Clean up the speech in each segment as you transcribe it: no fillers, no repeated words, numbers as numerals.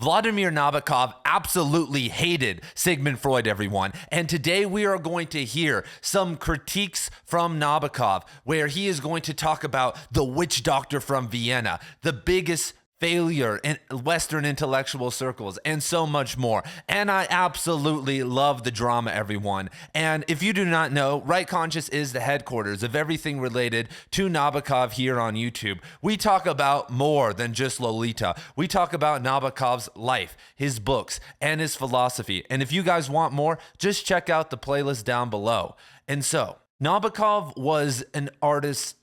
Vladimir Nabokov absolutely hated Sigmund Freud, everyone. And today we are going to hear some critiques from Nabokov, where he is going to talk about the witch doctor from Vienna, the biggest failure in Western intellectual circles, and so much more. And I absolutely love the drama, everyone. And if you do not know, Right Conscious is the headquarters of everything related to Nabokov here on YouTube. We talk about more than just Lolita. We talk about Nabokov's life, his books, and his philosophy. And if you guys want more, just check out the playlist down below. And so, Nabokov was an artist.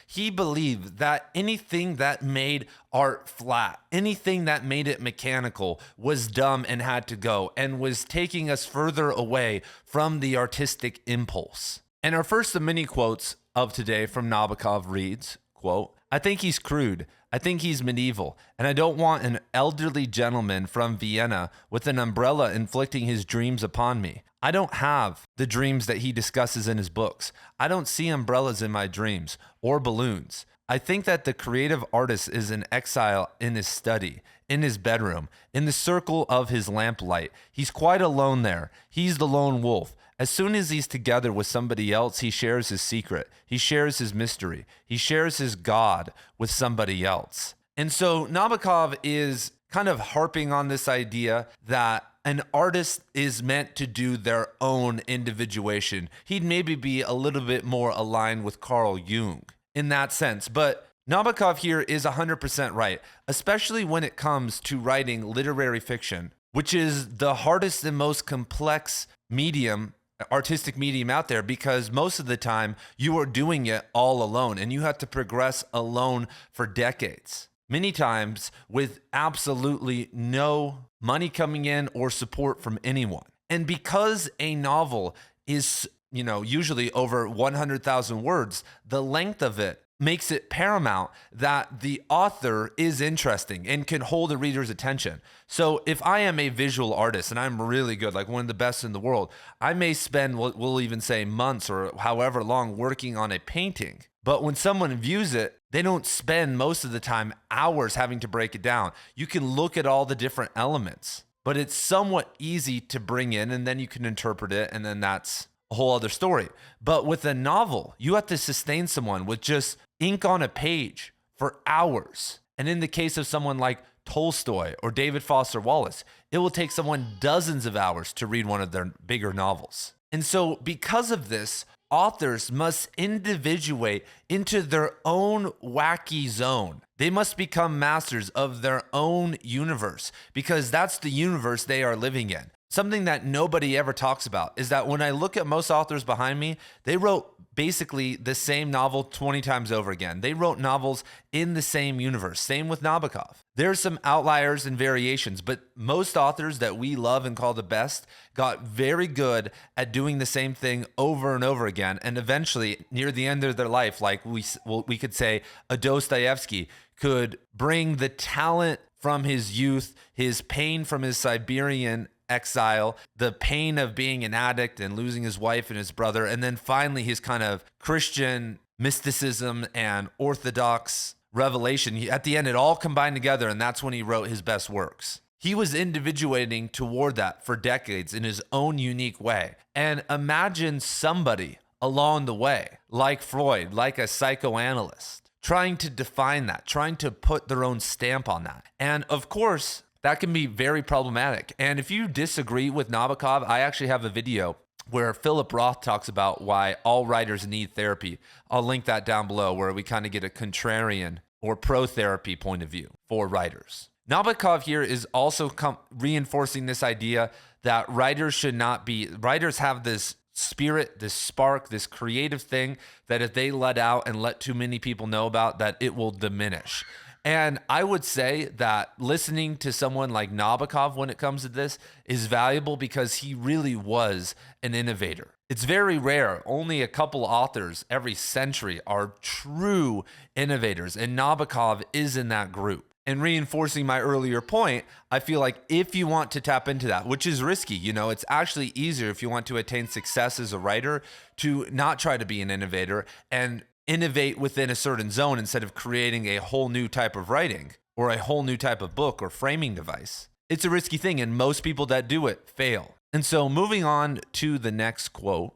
He believed that anything that made art flat, anything that made it mechanical, was dumb and had to go, and was taking us further away from the artistic impulse. And our first of many quotes of today from Nabokov reads, quote, "I think he's crude. I think he's medieval, and I don't want an elderly gentleman from Vienna with an umbrella inflicting his dreams upon me. I don't have the dreams that he discusses in his books. I don't see umbrellas in my dreams or balloons. I think that the creative artist is in exile in his study, in his bedroom, in the circle of his lamplight. He's quite alone there. He's the lone wolf. As soon as he's together with somebody else, he shares his secret. He shares his mystery. He shares his God with somebody else." And so Nabokov is kind of harping on this idea that an artist is meant to do their own individuation. He'd maybe be a little bit more aligned with Carl Jung in that sense. But Nabokov here is 100% right, especially when it comes to writing literary fiction, which is the hardest and most complex artistic medium out there, because most of the time you are doing it all alone and you have to progress alone for decades. Many times with absolutely no money coming in or support from anyone. And because a novel is, usually over 100,000 words, the length of it makes it paramount that the author is interesting and can hold the reader's attention. So if I am a visual artist and I'm really good, like one of the best in the world, I may spend, we'll even say months or however long working on a painting. But when someone views it, they don't spend most of the time hours having to break it down. You can look at all the different elements, but it's somewhat easy to bring in, and then you can interpret it, and then that's a whole other story. But with a novel, you have to sustain someone with just ink on a page for hours. And in the case of someone like Tolstoy or David Foster Wallace, it will take someone dozens of hours to read one of their bigger novels. And so because of this, authors must individuate into their own wacky zone. They must become masters of their own universe, because that's the universe they are living in. Something that nobody ever talks about is that when I look at most authors behind me, they wrote basically the same novel 20 times over again. They wrote novels in the same universe. Same with Nabokov. There's some outliers and variations, but most authors that we love and call the best got very good at doing the same thing over and over again. And eventually, near the end of their life, like we could say a Dostoevsky could bring the talent from his youth, his pain from his Siberian exile, the pain of being an addict and losing his wife and his brother, and then finally his kind of Christian mysticism and Orthodox revelation. At the end, it all combined together, and that's when he wrote his best works. He was individuating toward that for decades in his own unique way. And imagine somebody along the way, like Freud, like a psychoanalyst, trying to define that, trying to put their own stamp on that. And of course, that can be very problematic. And if you disagree with Nabokov, I actually have a video where Phillip Roth talks about why all writers need therapy. I'll link that down below, where we kind of get a contrarian or pro-therapy point of view for writers. Nabokov here is also reinforcing this idea that writers have this spirit, this spark, this creative thing that if they let out and let too many people know about, that it will diminish. And I would say that listening to someone like Nabokov when it comes to this is valuable, because he really was an innovator. It's very rare. Only a couple authors every century are true innovators, and Nabokov is in that group. And reinforcing my earlier point, I feel like if you want to tap into that, which is risky, it's actually easier if you want to attain success as a writer to not try to be an innovator and innovate within a certain zone instead of creating a whole new type of writing. or a whole new type of book or framing device. It's a risky thing, and most people that do it fail. And so moving on to the next quote,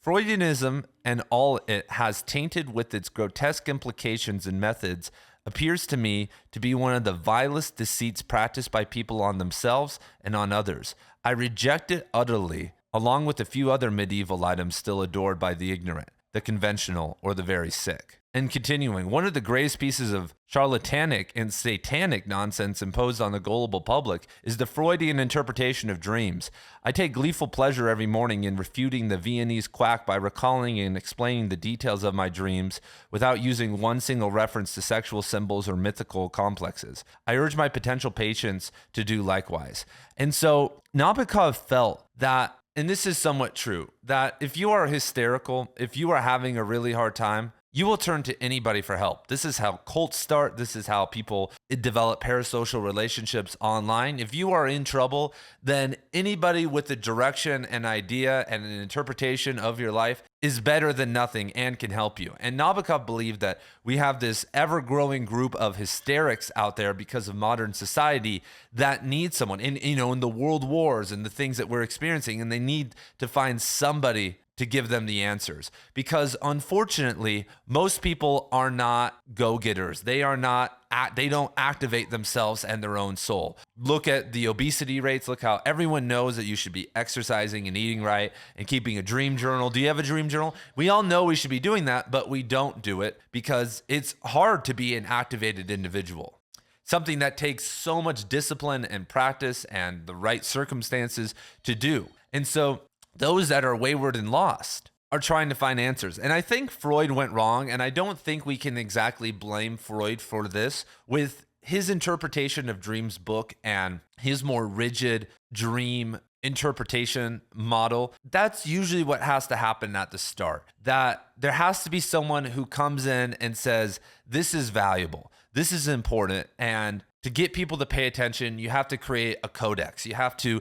Freudianism and all it has tainted with its grotesque implications and methods appears to me to be one of the vilest deceits practiced by people on themselves and on others. I reject it utterly, along with a few other medieval items still adored by the ignorant, the conventional, or the very sick. And continuing, one of the greatest pieces of charlatanic and satanic nonsense imposed on the gullible public is the Freudian interpretation of dreams. I take gleeful pleasure every morning in refuting the Viennese quack by recalling and explaining the details of my dreams without using one single reference to sexual symbols or mythical complexes. I urge my potential patients to do likewise. And so Nabokov felt that, and this is somewhat true, that if you are hysterical, if you are having a really hard time, you will turn to anybody for help. This is how cults start. This is how people develop parasocial relationships online. If you are in trouble, then anybody with a direction, an idea, and an interpretation of your life is better than nothing and can help you. And Nabokov believed that we have this ever-growing group of hysterics out there because of modern society that need someone in the world wars and the things that we're experiencing, and they need to find somebody to give them the answers. Because unfortunately, most people are not go-getters. They don't activate themselves and their own soul. Look at the obesity rates. Look how everyone knows that you should be exercising and eating right and keeping a dream journal. Do you have a dream journal? We all know we should be doing that, but we don't do it because it's hard to be an activated individual. Something that takes so much discipline and practice and the right circumstances to do. And so those that are wayward and lost are trying to find answers. And I think Freud went wrong, and I don't think we can exactly blame Freud for this with his interpretation of dreams book and his more rigid dream interpretation model. That's usually what has to happen at the start, that there has to be someone who comes in and says, this is valuable, this is important, and to get people to pay attention, you have to create a codex. You have to,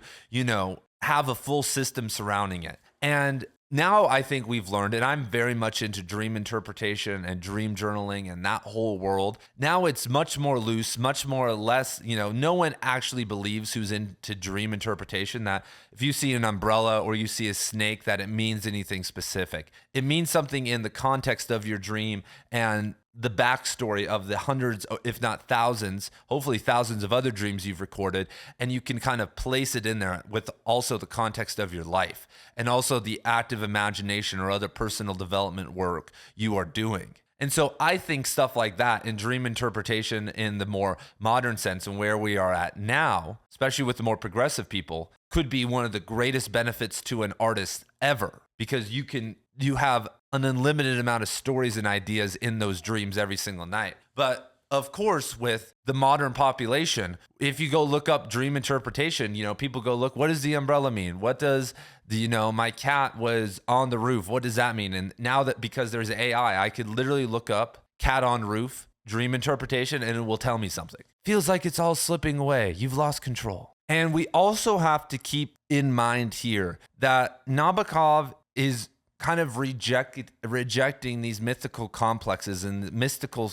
have a full system surrounding it. And now I think we've learned, and I'm very much into dream interpretation and dream journaling and that whole world. Now it's much more loose, much more or less, no one actually believes who's into dream interpretation that if you see an umbrella or you see a snake, that it means anything specific. It means something in the context of your dream and the backstory of the hundreds, if not thousands, hopefully thousands of other dreams you've recorded, and you can kind of place it in there with also the context of your life and also the active imagination or other personal development work you are doing. And so I think stuff like that in dream interpretation in the more modern sense and where we are at now, especially with the more progressive people, could be one of the greatest benefits to an artist ever, because you have an unlimited amount of stories and ideas in those dreams every single night. But of course, with the modern population, if you go look up dream interpretation, people go look, what does the umbrella mean? What does my cat was on the roof? What does that mean? And now that because there's AI, I could literally look up cat on roof, dream interpretation, and it will tell me something. Feels like it's all slipping away. You've lost control. And we also have to keep in mind here that Nabokov is kind of rejecting these mythical complexes and mystical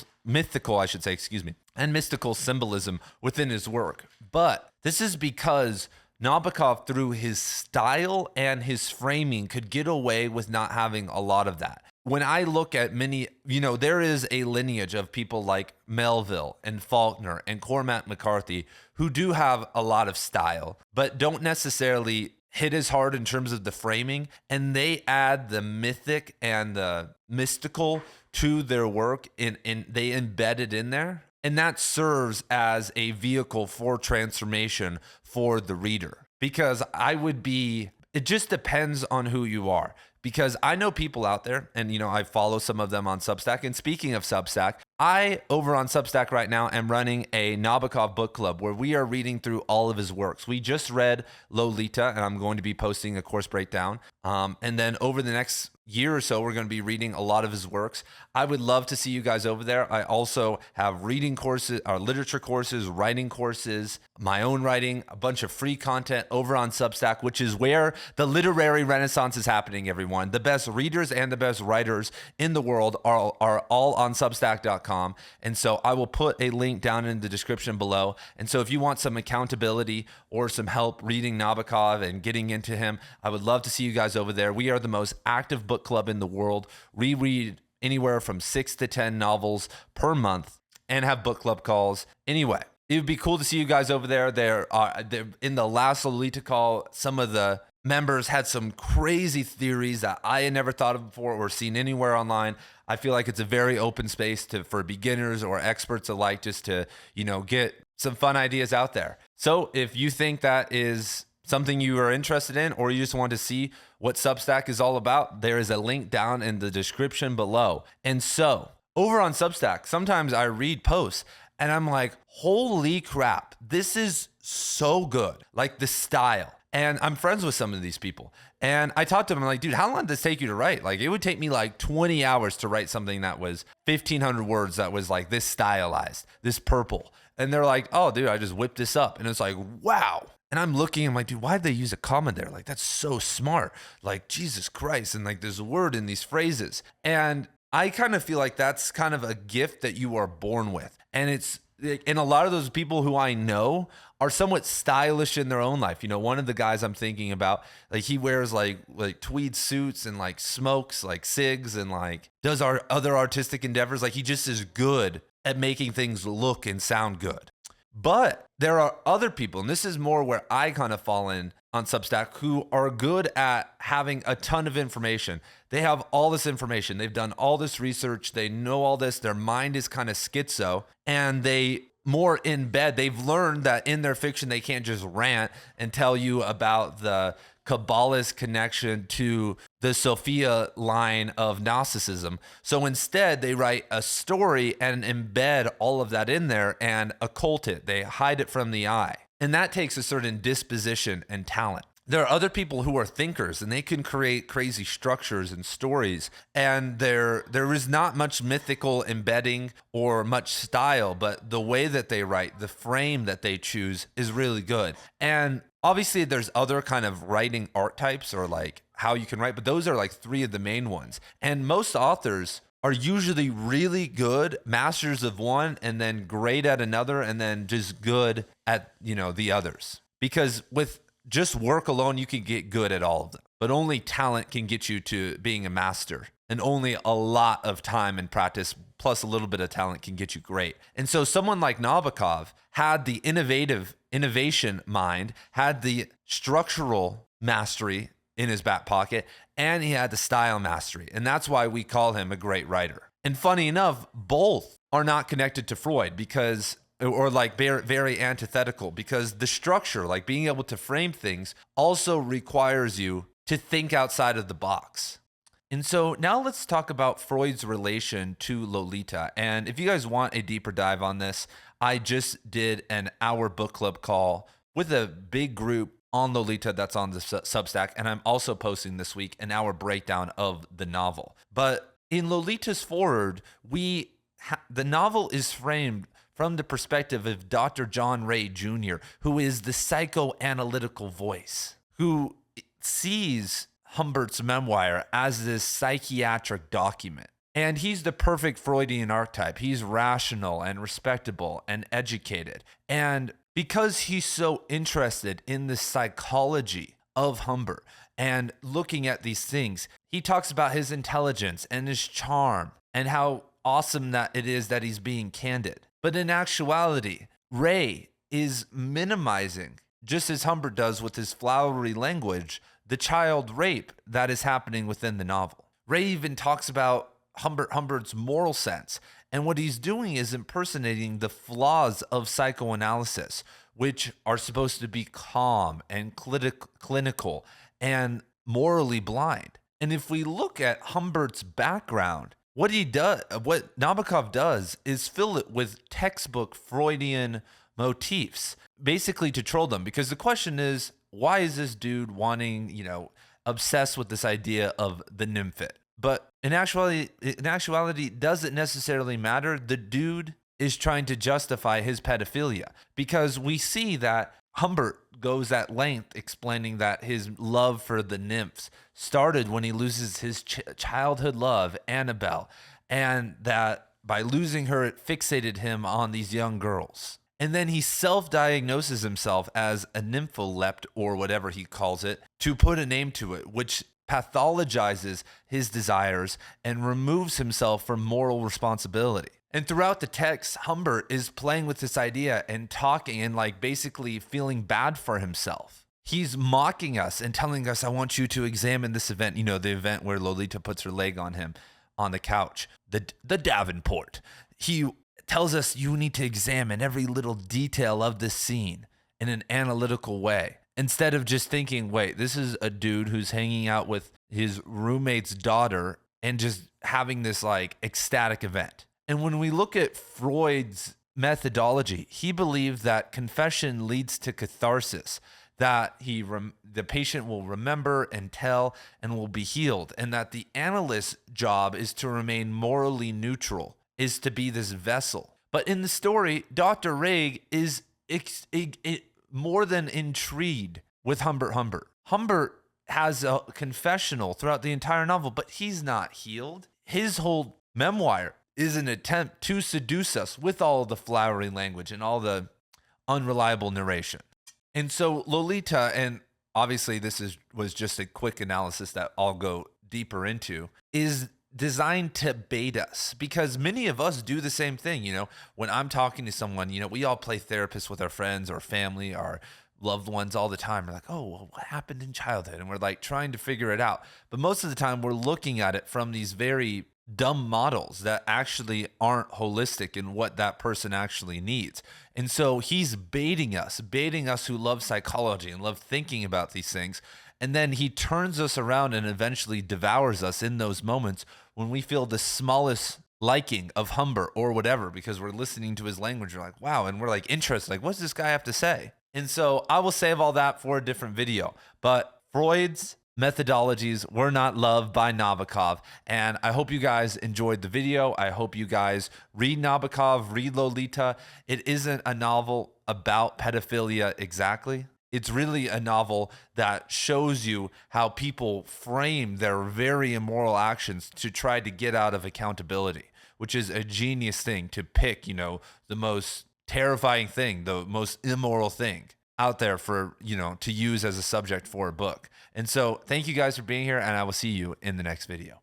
symbolism within his work. But this is because Nabokov, through his style and his framing, could get away with not having a lot of that. When I look at many, there is a lineage of people like Melville and Faulkner and Cormac McCarthy who do have a lot of style, but don't necessarily hit as hard in terms of the framing, and they add the mythic and the mystical to their work, and they embed it in there, and that serves as a vehicle for transformation for the reader. Because it just depends on who you are. Because I know people out there, and I follow some of them on Substack. And speaking of Substack, over on Substack right now, am running a Nabokov book club where we are reading through all of his works. We just read Lolita, and I'm going to be posting a course breakdown. And then over the next year or so, we're going to be reading a lot of his works. I would love to see you guys over there. I also have reading courses, or literature courses, writing courses, my own writing, a bunch of free content over on Substack, which is where the literary renaissance is happening, everyone. The best readers and the best writers in the world are all on Substack.com. transformative.com. And so I will put a link down in the description below. And so if you want some accountability or some help reading Nabokov and getting into him, I would love to see you guys over there. We are the most active book club in the world. We read anywhere from 6 to 10 novels per month and have book club calls. Anyway, it would be cool to see you guys over there. They're in the last Lolita call, some of the members had some crazy theories that I had never thought of before or seen anywhere online. I feel like it's a very open space for beginners or experts alike, just to, get some fun ideas out there. So if you think that is something you are interested in, or you just want to see what Substack is all about, there is a link down in the description below. And so over on Substack, sometimes I read posts and I'm like, holy crap, this is so good. Like the style. And I'm friends with some of these people. And I talked to them, I'm like, dude, how long did this take you to write? Like, it would take me like 20 hours to write something that was 1,500 words that was like this stylized, this purple. And they're like, oh, dude, I just whipped this up. And it's like, wow. And I'm looking, I'm like, dude, why'd they use a comma there? Like, that's so smart. Like, Jesus Christ. And like, there's a word in these phrases. And I kind of feel like that's kind of a gift that you are born with. And a lot of those people who I know are somewhat stylish in their own life. One of the guys I'm thinking about, like he wears like tweed suits and like smokes like cigs and like does our other artistic endeavors. Like he just is good at making things look and sound good. But there are other people, and this is more where I kind of fall in on Substack, who are good at having a ton of information. They have all this information. They've done all this research. They know all this. Their mind is kind of schizo, and they more in bed. They've learned that in their fiction, they can't just rant and tell you about the Kabbalist connection to the Sophia line of Gnosticism. So instead, they write a story and embed all of that in there and occult it. They hide it from the eye. And that takes a certain disposition and talent. There are other people who are thinkers and they can create crazy structures and stories. And there is not much mythical embedding or much style, but the way that they write, the frame that they choose is really good. And obviously there's other kind of writing archetypes or like how you can write, but those are like three of the main ones. And most authors are usually really good, masters of one, and then great at another, and then just good at, the others. Because with just work alone, you can get good at all of them, but only talent can get you to being a master, and only a lot of time and practice plus a little bit of talent can get you great. And so someone like Nabokov had the innovation mind, had the structural mastery in his back pocket, and he had the style mastery. And that's why we call him a great writer. And funny enough, both are not connected to Freud or like very, very antithetical, because the structure, like being able to frame things, also requires you to think outside of the box. And so now let's talk about Freud's relation to Lolita. And if you guys want a deeper dive on this, I just did an hour book club call with a big group on Lolita that's on the Substack. And I'm also posting this week an hour breakdown of the novel. But in Lolita's foreword, the novel is framed from the perspective of Dr. John Ray Jr., who is the psychoanalytical voice, who sees Humbert's memoir as this psychiatric document. And he's the perfect Freudian archetype. He's rational and respectable and educated. And because he's so interested in the psychology of Humbert and looking at these things, he talks about his intelligence and his charm and how awesome that it is that he's being candid. But in actuality, Ray is minimizing, just as Humbert does with his flowery language, the child rape that is happening within the novel. Ray even talks about Humbert's moral sense, and what he's doing is impersonating the flaws of psychoanalysis, which are supposed to be calm and clinical and morally blind. And if we look at Humbert's background, what Nabokov does is fill it with textbook Freudian motifs, basically to troll them. Because the question is, why is this dude wanting, obsessed with this idea of the nymphet? But in actuality, does it necessarily matter? The dude is trying to justify his pedophilia, because we see that Humbert goes at length explaining that his love for the nymphs started when he loses his childhood love, Annabelle, and that by losing her, it fixated him on these young girls. And then he self-diagnoses himself as a nympholept, or whatever he calls it, to put a name to it, which pathologizes his desires and removes himself from moral responsibility. And throughout the text, Humbert is playing with this idea and talking and like basically feeling bad for himself. He's mocking us and telling us, I want you to examine this event, you know, the event where Lolita puts her leg on him on the couch, the Davenport. He tells us you need to examine every little detail of this scene in an analytical way, instead of just thinking, wait, this is a dude who's hanging out with his roommate's daughter and just having this like ecstatic event. And when we look at Freud's methodology, he believed that confession leads to catharsis, that the patient will remember and tell and will be healed, and that the analyst's job is to remain morally neutral, is to be this vessel. But in the story, Dr. Reig is more than intrigued with Humbert. Humbert has a confessional throughout the entire novel, but he's not healed. His whole memoir is an attempt to seduce us with all the flowery language and all the unreliable narration. And so Lolita, and obviously this was just a quick analysis that I'll go deeper into, is designed to bait us, because many of us do the same thing. You know, when I'm talking to someone, you know, we all play therapist with our friends or family, our loved ones all the time. We're like, oh, well, what happened in childhood? And we're like trying to figure it out. But most of the time we're looking at it from these very dumb models that actually aren't holistic in what that person actually needs. And so he's baiting us who love psychology and love thinking about these things. And then he turns us around and eventually devours us in those moments when we feel the smallest liking of Humbert or whatever, because we're listening to his language. We're like, wow. And we're like interested, like, what's this guy have to say? And so I will save all that for a different video. But Freud's methodologies were not loved by Nabokov. And I hope you guys enjoyed the video. I hope you guys read Nabokov, read Lolita. It isn't a novel about pedophilia exactly. It's really a novel that shows you how people frame their very immoral actions to try to get out of accountability, which is a genius thing to pick, you know, the most terrifying thing, the most immoral thing out there for, you know, to use as a subject for a book. And so thank you guys for being here, and I will see you in the next video.